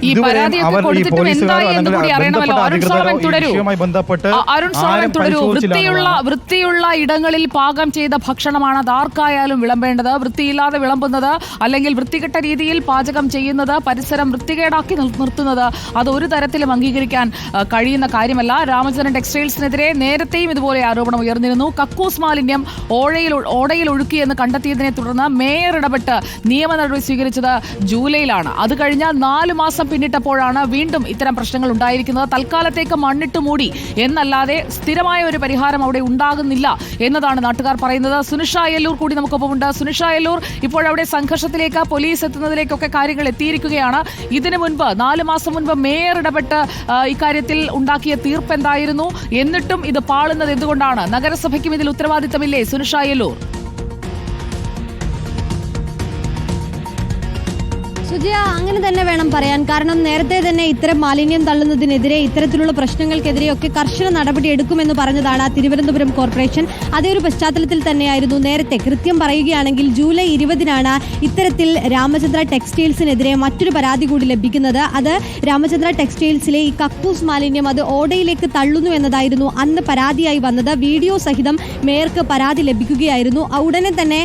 ഈ പരാതിയൊക്കെ കൊടുത്തിട്ടും എന്തായി എന്ന് കൂടി അറിയണമല്ലോ. അരുൺ സോളമൻ തുടരൂ. അരുൺ സോളമൻ തുടരൂ. വൃത്തിയുള്ള ഇടങ്ങളിൽ പാകം ചെയ്ത ഭക്ഷണമാണ് അത് ആർക്കായാലും വിളമ്പേണ്ടത്. വൃത്തിയില്ലാതെ വിളമ്പുന്നത് അല്ലെങ്കിൽ വൃത്തികെട്ട രീതിയിൽ പാചകം ചെയ്യുന്നത്, പരിസരം വൃത്തികേടാക്കി നിർത്തുന്നത് അത് ഒരു തരത്തിലും അംഗീകരിക്കാൻ കഴിയുന്ന കാര്യമല്ല. രാമചന്ദ്രൻ ടെക്സ്റ്റൈൽസിനെതിരെ നേരത്തെയും ഇതുപോലെ ആരോപണം ഉയർന്നിരുന്നു. കക്കൂസ് മാലിന്യം ഓടയിൽ ഒഴുക്കിയെന്ന് കണ്ടെത്തിയതിനെ തുടർന്ന് മേയർ ഇടപെട്ട് നിയമ നടപടി സ്വീകരിച്ചത് ജൂലൈയിലാണ്. അത് കഴിഞ്ഞാൽ 4 മാസം പിന്നിട്ടപ്പോഴാണ് വീണ്ടും ഇത്തരം പ്രശ്നങ്ങൾ ഉണ്ടായിരിക്കുന്നത്. തൽക്കാലത്തേക്ക് മണ്ണിട്ട് മൂടി എന്നല്ലാതെ സ്ഥിരമായ ഒരു പരിഹാരം അവിടെ ഉണ്ടാകുന്നില്ല എന്നതാണ് നാട്ടുകാർ പറയുന്നത്. സുനിഷ അയ്യല്ലൂർ കൂടി നമുക്കൊപ്പമുണ്ട്. സുനിഷ അയ്യല്ലൂർ, ഇപ്പോഴവിടെ സംഘർഷത്തിലേക്ക് പോലീസ് എത്തുന്നതിലേക്കൊക്കെ കാര്യങ്ങൾ എത്തിയിരിക്കുകയാണ്. ഇതിനു മുൻപ് 4 മാസം മുൻപ് മേയർ ഇടപെട്ട് ഇക്കാര്യത്തിൽ ഉണ്ടാക്കിയ തീർപ്പ് എന്തായിരുന്നു? എന്നിട്ടും ഇത് പാളുന്നത് എന്തുകൊണ്ടാണ്? നഗരസഭയ്ക്കും ഇതിൽ ഉത്തരവാദിത്തമില്ലേ സുനിഷ അയ്യല്ലൂർ? സുജയ, അങ്ങനെ തന്നെ വേണം പറയാൻ. കാരണം നേരത്തെ തന്നെ ഇത്തരം മാലിന്യം തള്ളുന്നതിനെതിരെ, ഇത്തരത്തിലുള്ള പ്രശ്നങ്ങൾക്കെതിരെയൊക്കെ കർശന നടപടി എടുക്കുമെന്ന് പറഞ്ഞതാണ് തിരുവനന്തപുരം കോർപ്പറേഷൻ. അതേ ഒരു പശ്ചാത്തലത്തിൽ തന്നെയായിരുന്നു നേരത്തെ, കൃത്യം പറയുകയാണെങ്കിൽ ജൂലൈ 20-നാണ് ഇത്തരത്തിൽ രാമചന്ദ്ര ടെക്സ്റ്റൈൽസിനെതിരെ മറ്റൊരു പരാതി കൂടി ലഭിക്കുന്നത്. അത് രാമചന്ദ്ര ടെക്സ്റ്റൈൽസിലെ ഈ കക്കൂസ് മാലിന്യം അത് ഓടയിലേക്ക് തള്ളുന്നു എന്നതായിരുന്നു അന്ന് പരാതിയായി വന്നത്. വീഡിയോ സഹിതം മേയർക്ക് പരാതി ലഭിക്കുകയായിരുന്നു. ഉടനെ തന്നെ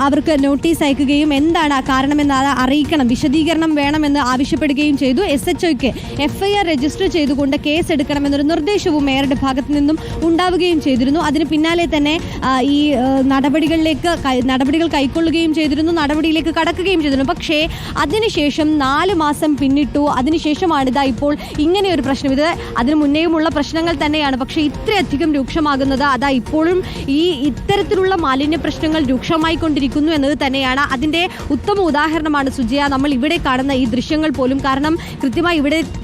അവർക്ക് നോട്ടീസ് അയക്കുകയും എന്താണ് കാരണമെന്ന് അറിയിക്കണം, വിശദീകരണം വേണമെന്ന് ആവശ്യപ്പെടുകയും ചെയ്തു. SHOയ്ക്ക് FIR രജിസ്റ്റർ ചെയ്തുകൊണ്ട് കേസ് എടുക്കണമെന്നൊരു നിർദ്ദേശവും മേയറുടെ ഭാഗത്തു നിന്നും ഉണ്ടാവുകയും ചെയ്തിരുന്നു. അതിന് പിന്നാലെ തന്നെ ഈ നടപടികൾ കൈക്കൊള്ളുകയും ചെയ്തിരുന്നു, നടപടിയിലേക്ക് കടക്കുകയും ചെയ്തിരുന്നു. പക്ഷേ അതിനുശേഷം 4 മാസം പിന്നിട്ടു. അതിനുശേഷമാണിതാ ഇപ്പോൾ ഇങ്ങനെയൊരു പ്രശ്നം. ഇത് അതിനു മുന്നേയുമുള്ള പ്രശ്നങ്ങൾ തന്നെയാണ്, പക്ഷേ ഇത്രയധികം രൂക്ഷമാകുന്നത് അതാ ഇപ്പോഴും ഇത്തരത്തിലുള്ള മാലിന്യ പ്രശ്നങ്ങൾ രൂക്ഷമായി കൊണ്ടിരിക്കുന്നു എന്നത് തന്നെയാണ് അതിൻ്റെ ഉത്തമ ഉദാഹരണമാണ് സുജയ നമ്മൾ ഇവിടെ കാണുന്ന ഈ ദൃശ്യങ്ങൾ പോലും. കാരണം കൃത്യമായി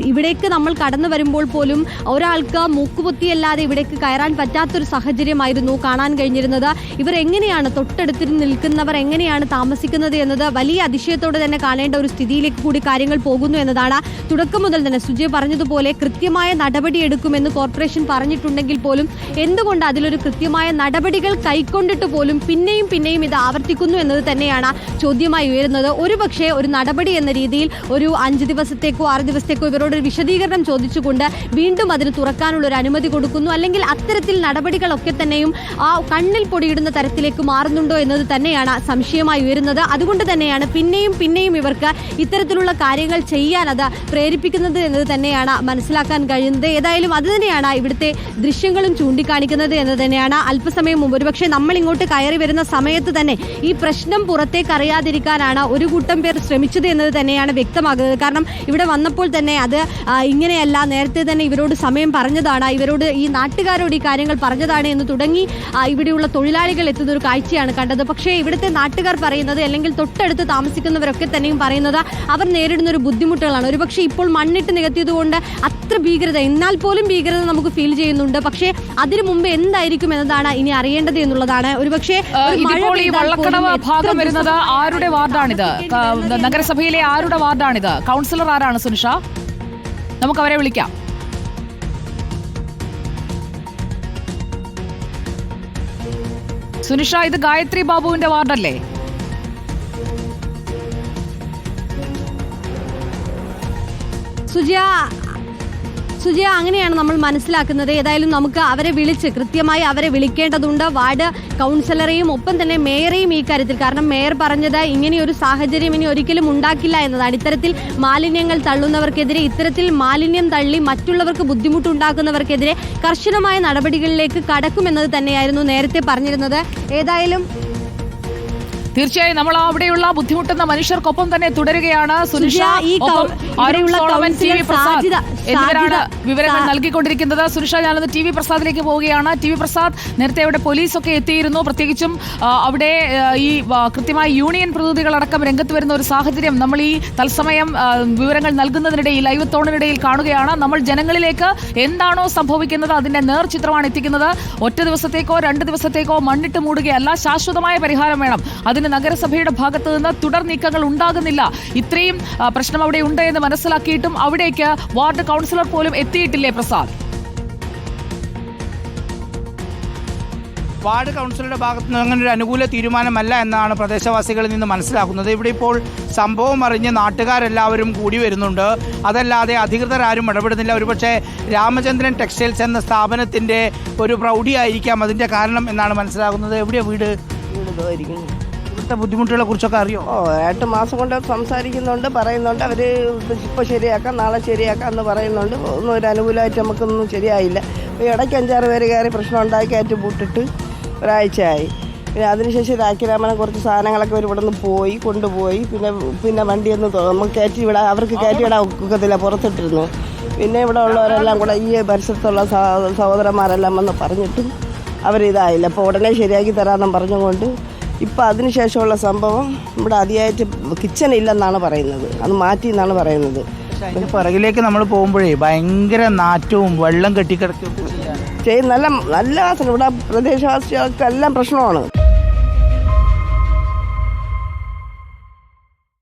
ഇവിടേക്ക് നമ്മൾ കടന്നു വരുമ്പോൾ പോലും ഒരാൾക്ക് മൂക്കുപൊത്തിയല്ലാതെ ഇവിടേക്ക് കയറാൻ പറ്റാത്തൊരു സാഹചര്യമായിരുന്നു കാണാൻ കഴിഞ്ഞിരുന്നത്. ഇവർ എങ്ങനെയാണ്, തൊട്ടടുത്ത് നിൽക്കുന്നവർ എങ്ങനെയാണ് താമസിക്കുന്നത് എന്നത് വലിയ അതിശയത്തോടെ തന്നെ കാണേണ്ട ഒരു സ്ഥിതിയിലേക്ക് കൂടി കാര്യങ്ങൾ പോകുന്നു എന്നതാണ്. തുടക്കം മുതൽ തന്നെ സുജയ് പറഞ്ഞതുപോലെ കൃത്യമായ നടപടിയെടുക്കുമെന്ന് കോർപ്പറേഷൻ പറഞ്ഞിട്ടുണ്ടെങ്കിൽ പോലും എന്തുകൊണ്ട് അതിലൊരു കൃത്യമായ നടപടികൾ കൈക്കൊണ്ടിട്ട് പോലും പിന്നെയും ഇത് ആവർത്തിക്കുന്നു എന്നത് തന്നെയാണ് ചോദ്യമായി ഉയരുന്നത്. ഒരുപക്ഷെ ഒരു നടപടി എന്ന രീതിയിൽ ഒരു 5 ദിവസത്തേക്കോ 6 ദിവസത്തേക്കോ ഇവരോട് ഒരു വിശദീകരണം ചോദിച്ചുകൊണ്ട് വീണ്ടും അതിന് തുറക്കാനുള്ള ഒരു അനുമതി കൊടുക്കുന്നു. അല്ലെങ്കിൽ അത്തരത്തിൽ നടപടികളൊക്കെ തന്നെയും ആ കണ്ണിൽ പൊടിയിടുന്ന തരത്തിലേക്ക് മാറുന്നുണ്ടോ എന്നത് തന്നെയാണ് സംശയമായി ഉയരുന്നത്. അതുകൊണ്ട് തന്നെയാണ് പിന്നെയും ഇവർക്ക് ഇത്തരത്തിലുള്ള കാര്യങ്ങൾ ചെയ്യാൻ അത് പ്രേരിപ്പിക്കുന്നത് എന്നത് തന്നെയാണ് മനസ്സിലാക്കാൻ കഴിയുന്നത്. ഏതായാലും അത് തന്നെയാണ് ഇവിടുത്തെ ദൃശ്യങ്ങളും ചൂണ്ടിക്കാണിക്കുന്നത് എന്ന് തന്നെയാണ്. അല്പസമയം മുമ്പ് ഒരുപക്ഷെ നമ്മൾ ഇങ്ങോട്ട് കയറി വരുന്ന സമയത്ത് തന്നെ ഈ പ്രശ്നം പുറത്തേക്ക് അറിയാതിരിക്കാനാണ് ഒരു കൂട്ടം പേർ ശ്രമിച്ചത് എന്നത് തന്നെയാണ് വ്യക്തമാകുന്നത്. കാരണം ഇവിടെ വന്നപ്പോൾ തന്നെ അത് ഇങ്ങനെയല്ല, നേരത്തെ തന്നെ ഇവരോട് സമയം പറഞ്ഞതാണ്, ഇവരോട് ഈ നാട്ടുകാരോട് ഈ കാര്യങ്ങൾ പറഞ്ഞതാണ് എന്ന് തുടങ്ങി ഇവിടെയുള്ള തൊഴിലാളികൾ എത്തുന്ന ഒരു കാഴ്ചയാണ് കണ്ടത്. പക്ഷേ ഇവിടുത്തെ നാട്ടുകാർ പറയുന്നത്, അല്ലെങ്കിൽ തൊട്ടടുത്ത് താമസിക്കുന്നവരൊക്കെ തന്നെയും പറയുന്നത് അവർ നേരിടുന്ന ഒരു ബുദ്ധിമുട്ടുകളാണ്. ഒരുപക്ഷെ ഇപ്പോൾ മണ്ണിട്ട് നികത്തിയതുകൊണ്ട് അത്ര ഭീകരത, എന്നാൽ പോലും ഭീകരത നമുക്ക് ഫീൽ ചെയ്യുന്നുണ്ട്. പക്ഷേ അതിനു മുമ്പ് എന്തായിരിക്കും എന്നതാണ് ഇനി അറിയേണ്ടത് എന്നുള്ളതാണ്. ഒരുപക്ഷെ ഭാഗം വരുന്നത് ആരുടെ വാർഡാണിത്? നഗരസഭയിലെ ആരുടെ വാർഡാണിത്? കൗൺസിലർ ആരാണ് സുനിഷ? നമുക്ക് അവരെ വിളിക്കാം. സുനിഷ, ഇത് ഗായത്രി ബാബുവിന്റെ വാർഡല്ലേ? സുജയ, അങ്ങനെയാണ് നമ്മൾ മനസ്സിലാക്കുന്നത്. ഏതായാലും നമുക്ക് അവരെ വിളിച്ച് കൃത്യമായി അവരെ വിളിക്കേണ്ടതുണ്ട്, വാർഡ് കൗൺസിലറെയും ഒപ്പം തന്നെ മേയറെയും ഈ കാര്യത്തിൽ. കാരണം മേയർ പറഞ്ഞത് ഇങ്ങനെയൊരു സാഹചര്യം ഇനി ഒരിക്കലും ഉണ്ടാക്കില്ല എന്നതാണ്. ഇത്തരത്തിൽ മാലിന്യങ്ങൾ തള്ളുന്നവർക്കെതിരെ, ഇത്തരത്തിൽ മാലിന്യം തള്ളി മറ്റുള്ളവർക്ക് ബുദ്ധിമുട്ടുണ്ടാക്കുന്നവർക്കെതിരെ കർശനമായ നടപടികളിലേക്ക് കടക്കുമെന്നത് തന്നെയായിരുന്നു നേരത്തെ പറഞ്ഞിരുന്നത്. ഏതായാലും തീർച്ചയായും നമ്മൾ അവിടെയുള്ള ബുദ്ധിമുട്ടുന്ന മനുഷ്യർക്കൊപ്പം തന്നെ തുടരുകയാണ്. സുനിഷ, എന്നിവരാണ് വിവരങ്ങൾ നൽകിക്കൊണ്ടിരിക്കുന്നത്. സുനിഷ, ഞാനത് TV പ്രസാദിലേക്ക് പോവുകയാണ്. TV പ്രസാദ്, നേരത്തെ അവിടെ പോലീസൊക്കെ എത്തിയിരുന്നു. പ്രത്യേകിച്ചും അവിടെ ഈ കൃത്യമായി യൂണിയൻ പ്രതിനിധികളടക്കം രംഗത്ത് വരുന്ന ഒരു സാഹചര്യം നമ്മൾ ഈ തത്സമയം വിവരങ്ങൾ നൽകുന്നതിനിടയിൽ, ലൈവ് തോണിനിടയിൽ കാണുകയാണ്. നമ്മൾ ജനങ്ങളിലേക്ക് എന്താണോ സംഭവിക്കുന്നത് അതിന്റെ നേർചിത്രമാണ് എത്തിക്കുന്നത്. ഒറ്റ ദിവസത്തേക്കോ 2 ദിവസത്തേക്കോ മണ്ണിട്ട് മൂടുകയല്ല, ശാശ്വതമായ പരിഹാരം വേണം. അതിന് നഗരസഭയുടെ ഭാഗത്ത് നിന്ന് തുടർ നീക്കങ്ങൾ ഉണ്ടാകുന്നില്ല. ഇത്രയും പ്രശ്നം അവിടെ ഉണ്ട് എന്ന് മനസ്സിലാക്കിയിട്ടും അവിടേക്ക് വാർഡ് കൗൺസിലർ പോലും എത്തിയിട്ടില്ലേ പ്രസാദ്? വാർഡ് കൗൺസിലറുടെ ഭാഗത്തു നിന്ന് അങ്ങനെ ഒരു അനുകൂല തീരുമാനമല്ല എന്നാണ് പ്രദേശവാസികളിൽ നിന്ന് മനസ്സിലാക്കുന്നത്. ഇവിടെ ഇപ്പോൾ സംഭവം അറിഞ്ഞ് നാട്ടുകാരെല്ലാവരും കൂടി വരുന്നുണ്ട്. അതല്ലാതെ അധികൃതരാരും ഇടപെടുന്നില്ല. ഒരുപക്ഷെ രാമചന്ദ്രൻ ടെക്സ്റ്റൈൽസ് എന്ന സ്ഥാപനത്തിൻ്റെ ഒരു പ്രൗഢിയായിരിക്കാം അതിൻ്റെ കാരണം എന്നാണ് മനസ്സിലാകുന്നത്. എവിടെയാണ് വീട്? ഇവിടുത്തെ ബുദ്ധിമുട്ടുകളെ കുറിച്ചൊക്കെ അറിയോ? 8 മാസം കൊണ്ട് സംസാരിക്കുന്നുണ്ട്, പറയുന്നുണ്ട്. അവർ ഇപ്പോൾ ശരിയാക്കാം, നാളെ ശരിയാക്കാം എന്ന് പറയുന്നുണ്ട്. ഒന്നും ഒരു അനുകൂലമായിട്ട് നമുക്കൊന്നും ശരിയായില്ല. ഇടയ്ക്ക് 5-6 പേര് കയറി പ്രശ്നം ഉണ്ടാക്കി കയറ്റി പൂട്ടിട്ട് ഒരാഴ്ചയായി. പിന്നെ അതിനുശേഷം രാഖിരാമനെ കുറച്ച് സാധനങ്ങളൊക്കെ അവർ ഇവിടെ നിന്ന് കൊണ്ടുപോയി. പിന്നെ വണ്ടിയൊന്നും നമുക്ക് കയറ്റി വിടാൻ, അവർക്ക് കയറ്റി വിടാൻ ഒക്കത്തില്ല, പുറത്തിട്ടിരുന്നു. പിന്നെ ഇവിടെ ഉള്ളവരെല്ലാം കൂടെ ഈ പരിസരത്തുള്ള സഹോദരന്മാരെല്ലാം വന്ന് പറഞ്ഞിട്ടും അവരിതായില്ല. അപ്പോൾ ഉടനെ ശരിയാക്കി തരാമെന്നും പറഞ്ഞുകൊണ്ട് ഇപ്പം അതിനുശേഷമുള്ള സംഭവം ഇവിടെ അതിയായിട്ട് കിച്ചൺ ഇല്ലെന്നാണ് പറയുന്നത്, അത് മാറ്റി എന്നാണ് പറയുന്നത്. അതിൻ്റെ പുറകിലേക്ക് നമ്മൾ പോകുമ്പോഴേ ഭയങ്കര നാറ്റവും വെള്ളം കെട്ടിക്കിടക്കുകയും ചെയ്യും. നല്ല വാസന ഇവിടെ പ്രദേശവാസികൾക്കെല്ലാം പ്രശ്നമാണ്.